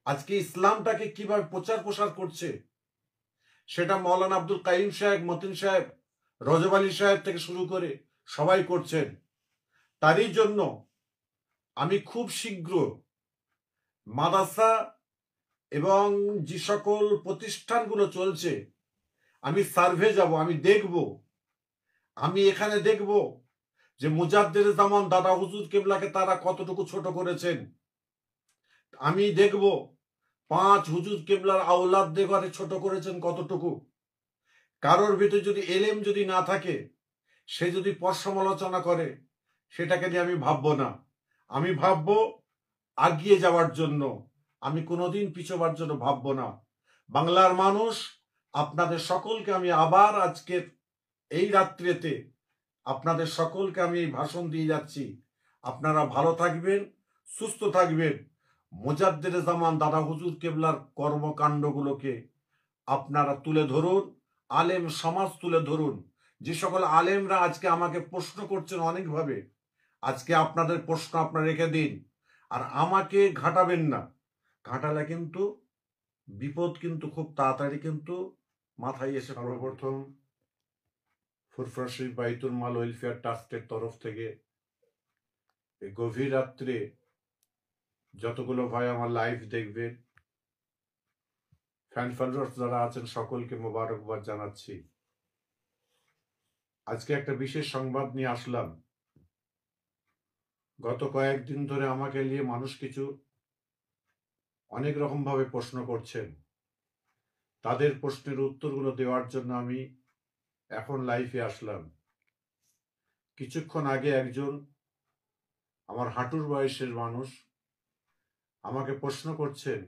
আজকে ইসলামটাকে কিভাবে প্রচার প্রসার করছে সেটা মৌলানা আব্দুল কাইম সাহেব, মতিন সাহেব, রজব আলী সাহেব থেকে শুরু করে সবাই করছেন। তারই জন্য আমি খুব শীঘ্র মাদ্রাসা এবং যে সকল প্রতিষ্ঠানগুলো চলছে আমি সার্ভে যাব, আমি দেখব, আমি এখানে দেখব যে মুজাদ্দেদ জামান দাদা হুজুর কেবলাকে তারা কতটুকু ছোট করেছেন। আমি দেখব 5 হুজুর কেবলার আওলাদদের ঘরে ছোট করেছেন কতটুকু। কারোর ভিতরে যদি এলেম যদি না থাকে, সে যদি পর সমালোচনা করে, সেটাকে নিয়ে আমি ভাববো না। আমি ভাববো আগিয়ে যাওয়ার জন্য, আমি কোনোদিন পিছোবার জন্য ভাববো না। বাংলার মানুষ, আপনাদের সকলকে আমি আবার আজকের এই রাত্রিতে আপনাদের সকলকে আমি এই ভাষণ দিয়ে যাচ্ছি। আপনারা ভালো থাকবেন, সুস্থ থাকবেন। মুজাদ্দেদ জামান দাদা হুজুর কেবলার কর্মকাণ্ডগুলোকে আপনারা তুলে ধরুন, আলেম সমাজ তুলে ধরুন। যে সকল আলেমরা আজকে আমাকে প্রশ্ন করছেন অনেকভাবে, আজকে আপনাদের প্রশ্ন আপনারা রেখে দিন, আর আমাকে ঘাটাবেন না। ঘাটালে কিন্তু বিপদ কিন্তু খুব তাড়াতাড়ি কিন্তু মাথায় এসে। সর্বপ্রথম ফুরফুরা শরীফ বাইতুল মাল ওয়েলফেয়ার ট্রাস্টের তরফ থেকে এই গভীর রাত্রে যতগুলো ভাই আমার লাইভ দেখবেন, ফ্যান ফলোয়ার্স যারা আছেন সকলকে মোবারকবাদ জানাচ্ছি। আজকে একটা বিশেষ সংবাদ নিয়ে আসলাম। গত কয়েকদিন ধরে আমাকে নিয়ে মানুষ কিছু অনেক রকম ভাবে প্রশ্ন করছেন। তাদের প্রশ্নের উত্তরগুলো দেওয়ার জন্য আমি এখন লাইভে আসলাম। কিছুক্ষণ আগে একজন আমার হাঁটুর বয়সের মানুষ আমাকে প্রশ্ন করছেন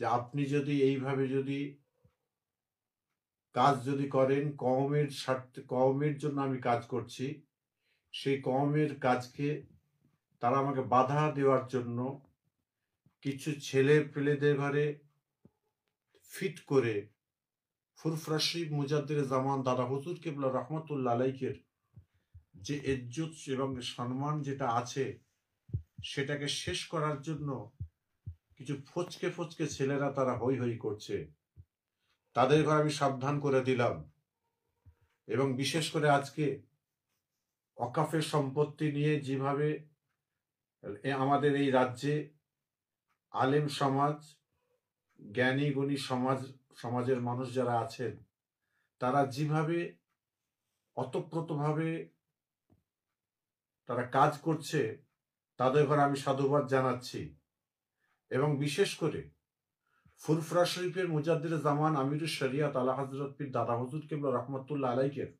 যে আপনি যদি এইভাবে যদি কাজ যদি করেন, কওমের স্বার্থে, কওমের জন্য আমি কাজ করছি, সেই কওমের কাজকে তারা আমাকে বাধা দেওয়ার জন্য কিছু ছেলে পেলেদের ঘরে ফিট করে ফুরফুরা শরীফ মুজাদ্দেদ জামান দাদা হুজুর কেবলা রহমতুল্লাহ আলাইহির যে ইজ্জত এবং সম্মান যেটা আছে সেটাকে শেষ করার জন্য কিছু ফচকে ফচকে ছেলেরা তারা হই হই করছে। তাদের ঘরে আমি সাবধান করে দিলাম। এবং বিশেষ করে আজকে ওয়াকফের সম্পত্তি নিয়ে যেভাবে আমাদের এই রাজ্যে আলেম সমাজ, জ্ঞানী গুণী সমাজের মানুষ যারা আছেন, তারা যেভাবে অতপ্রতভাবে তারা কাজ করছে, তাদের ঘরে আমি সাধুবাদ জানাচ্ছি। এবং বিশেষ করে ফুরফুরা শরীফের মুজাদ্দেদ জামান আমিরুশ শরিয়াত আলা হযরত পীর দাদা হুজুর কেবলা রহমতুল্লাহ আলাইহির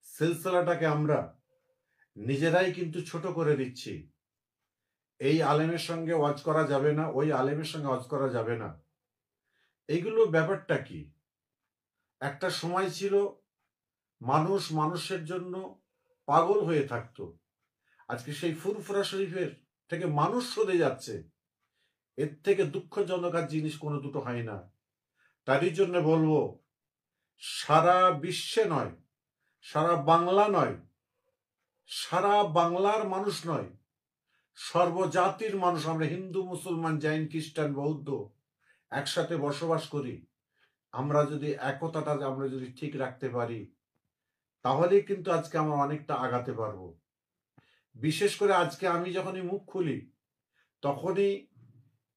সিলসিলাটাকে আমরা নিজেরাই কিন্তু ছোট করে দিচ্ছি। এই আলেমের সঙ্গে ওয়াজ করা যাবে না, ওই আলেমের সঙ্গে ওয়াজ করা যাবে না। এইগুলো ব্যাপারটা কি? একটা সময় ছিল মানুষ মানুষের জন্য পাগল হয়ে থাকতো। আজকে সেই ফুরফুরা শরীফের থেকে মানুষ সরে যাচ্ছে। এর থেকে দুঃখজনক আর জিনিস কোনো দুটো হয় না। তারই জন্য বলবো, সারা বিশ্বে নয়, সারা বাংলা নয়, সারা বাংলার মানুষ নয়, সর্বজাতির মানুষ, আমরা হিন্দু, মুসলমান, জৈন, খ্রিস্টান, বৌদ্ধ একসাথে বসবাস করি। আমরা যদি একতাটা আমরা যদি ঠিক রাখতে পারি, তাহলেই কিন্তু আজকে আমরা অনেকটা আগাতে পারবো। বিশেষ করে আজকে আমি যখনই মুখ খুলি, তখনই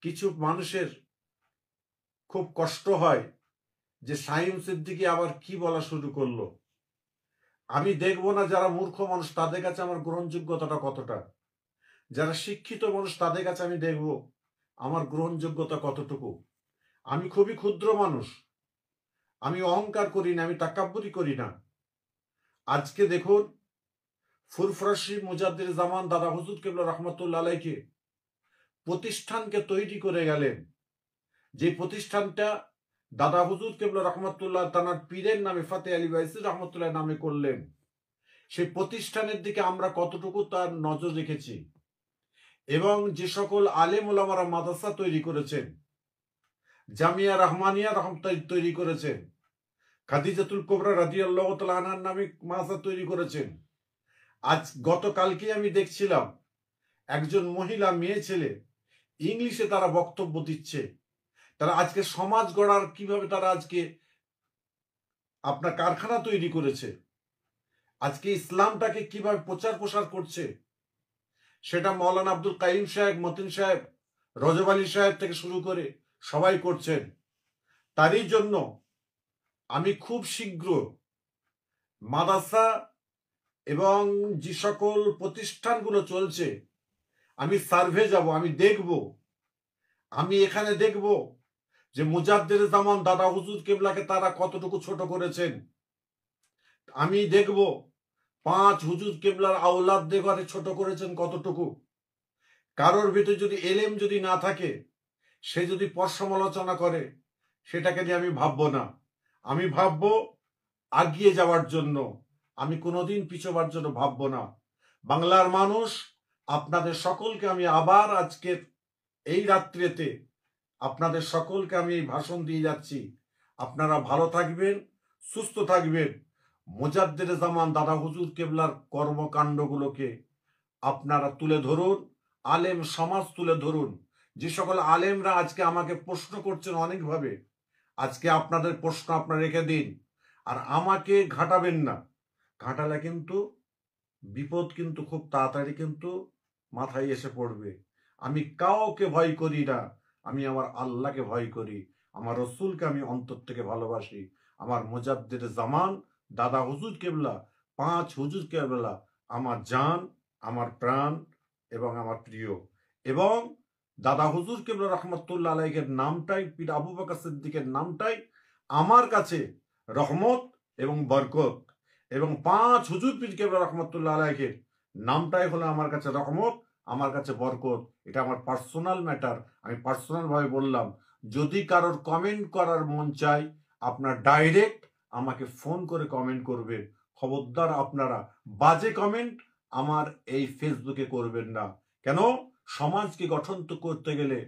কিছু মানুষের খুব কষ্ট হয় যে সাইম সিদ্দিকী আবার কি বলা শুরু করলো। আমি দেখবো না যারা মূর্খ মানুষ তাদের কাছে আমার গ্রহণযোগ্যতাটা কতটা, যারা শিক্ষিত মানুষ তাদের কাছে আমি দেখব আমার গ্রহণযোগ্যতা কতটুকু। আমি খুবই ক্ষুদ্র মানুষ, আমি অহংকার করি না, আমি তাকাব্বুরি করি না। আজকে দেখুন, ফুরফুরা শরীফ মুজাদ্দেদ জামান দাদা হুজুর কেবলা রহমতুল্লাহ আলাইহি প্রতিষ্ঠানকে তৈরি করে গেলেন। যে প্রতিষ্ঠানটা দাদা হুজুর কেবলা রহমতুল্লাহ তানার পীরের নামে ফাতে আলী বাইসি রহমতুল্লাহ নামে করলেন, সেই প্রতিষ্ঠানের দিকে আমরা কতটুকু তার নজর রেখেছি। এবং যে সকল আলেম ওলামারা মাদ্রাসা তৈরি করেছেন, জামিয়া রহমানিয়া তৈরি করেছেন, খাদিজাতুল কুবরা রাদিয়াল্লাহু তাআলা আনহার নামে মাদ্রাসা তৈরি করেছেন। আজ গতকালকে আমি দেখছিলাম একজন মহিলা মেয়ে ছেলে ইংলিশে তারা বক্তব্য দিচ্ছে, তারা আজকে সমাজ গড়ার কিভাবে তারা আজকে আপনার কারখানা তৈরি করেছে, আজকে ইসলামটাকে কিভাবে প্রচার প্রসার করছে, সেটা মৌলানা আব্দুল কাইম সাহেব, মতিন সাহেব, রজব আলী সাহেব থেকে শুরু করে সবাই করছেন। তারই জন্য আমি খুব শীঘ্র মাদ্রাসা এবং যে সকল প্রতিষ্ঠানগুলো চলছে আমি সার্ভে যাব, আমি দেখব, আমি এখানে দেখব যে মুজাদ্দেদ জামান দাদা হুজুর কেবলাকে তারা কতটুকু ছোট করেছেন। আমি দেখব 5 হুজুর কেবলার আওলাদদের ঘরে ছোট করেছেন কতটুকু। কারোর ভিতরে যদি এলেম যদি না থাকে, সে যদি পর সমালোচনা করে, সেটাকে নিয়ে আমি ভাববো না। আমি ভাববো আগিয়ে যাওয়ার জন্য, আমি কোনোদিন পিছোবার জন্য ভাববো না। বাংলার মানুষ, আপনাদের সকলকে আমি আবার আজকের এই রাত্রিতে আপনাদের সকলকে আমি এই ভাষণ দিয়ে যাচ্ছি। আপনারা ভালো থাকবেন, সুস্থ থাকবেন। মুজাদ্দেদ জামান দাদা হুজুর কেবলার কর্মকাণ্ডগুলোকে আপনারা তুলে ধরুন, আলেম সমাজ তুলে ধরুন। যে সকল আলেমরা আজকে আমাকে প্রশ্ন করছেন অনেকভাবে, আজকে আপনাদের প্রশ্ন আপনারা রেখে দিন, আর আমাকে ঘাটাবেন না। ঘাটালে কিন্তু বিপদ কিন্তু খুব তাড়াতাড়ি কিন্তু মাথায় এসে পড়বে। আমি কাউকে ভয় করি না, আমি আমার আল্লাহকে ভয় করি, আমার রসুলকে আমি অন্তর থেকে ভালোবাসি। আমার মুজাদ্দেদ জামান দাদা হুজুর কেবলা, 5 হুজুর কেবলা আমার জান, আমার প্রাণ এবং আমার প্রিয়। এবং দাদা হুজুর কেবলা রহমতুল্লাহ আলাইহির নামটাই, পীর আবু বকর সিদ্দিকের নামটাই আমার কাছে রহমত এবং বরকত, এবং 5 হুজুর পীর কেবলা রহমতুল্লাহ আলাইহির নামটাই হলো আমার কাছে রহমত, আমার কাছে বরকত। এটা আমার পার্সোনাল ম্যাটার, আমি পার্সোনাল ভাবে বললাম। যদি কারোর কমেন্ট করার মন চাই, আপনার ডাইরেক্ট আমাকে ফোন করে কমেন্ট করবেন। খবরদার আপনারা বাজে কমেন্ট আমার এই ফেসবুকে করবেন না। কেন? সমাজকে গঠন করতে গেলে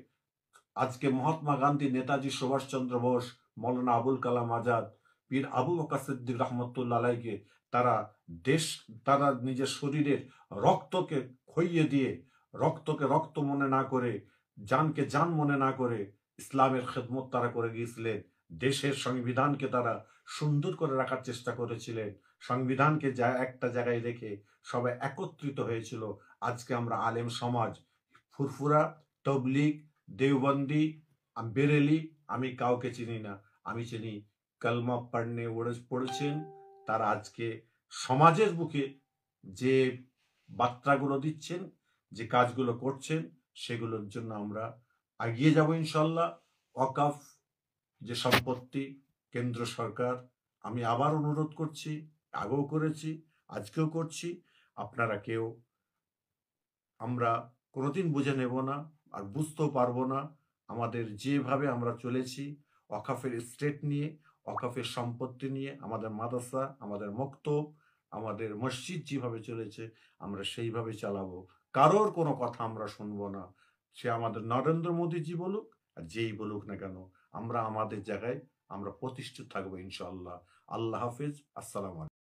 আজকে মহাত্মা গান্ধী, নেতাজি সুভাষচন্দ্র বোস, মৌলানা আবুল কালাম আজাদ, পীর আবু বকর সিদ্দিক রহমতুল্লাহ আলাইকে তারা নিজের শরীরের রক্তকে খইয়ে দিয়ে, রক্তকে রক্ত মনে না করে, জানকে জান মনে না করে ইসলামের খেদমত তারা করে গিয়েছিলেন। দেশের সংবিধানকে তারা সুন্দর করে রাখার চেষ্টা করেছিলেন। সংবিধানকে একটা জায়গায় রেখে সবাই একত্রিত হয়েছিল। আজকে আমরা আলেম সমাজ, ফুরফুরা, তবলিগ, দেওবন্দি, বেরেলি, আমি কাউকে চিনি না। আমি চিনি কালমা পড়েছেন তারা আজকে সমাজের বুকে যে বার্তাগুলো দিচ্ছেন, যে কাজগুলো করছেন, সেগুলোর জন্য আমরা এগিয়ে যাব ইনশাল্লাহ। ওয়াকফ যে সম্পত্তি, কেন্দ্র সরকার, আমি আবার অনুরোধ করছি, আগেও করেছি, আজকেও করছি, আপনারা কেউ আমরা কোনোদিন বুঝে নেব না, আর বুঝতেও পারবো না। আমাদের যেভাবে আমরা চলেছি ওয়াকফের স্টেট নিয়ে, ওয়াকফের সম্পত্তি নিয়ে, আমাদের মাদ্রাসা, আমাদের মক্তব, আমাদের মসজিদ যেভাবে চলেছে আমরা সেইভাবে চালাবো। কারোর কোনো কথা আমরা শুনবো না। সে আমাদের নরেন্দ্র মোদীজি বলুক আর যেই বলুক না কেন, আমরা আমাদের জায়গায় আমরা প্রতিষ্ঠিত থাকবো ইনশাআল্লাহ। আল্লাহ হাফিজ। আসসালামু আলাইকুম।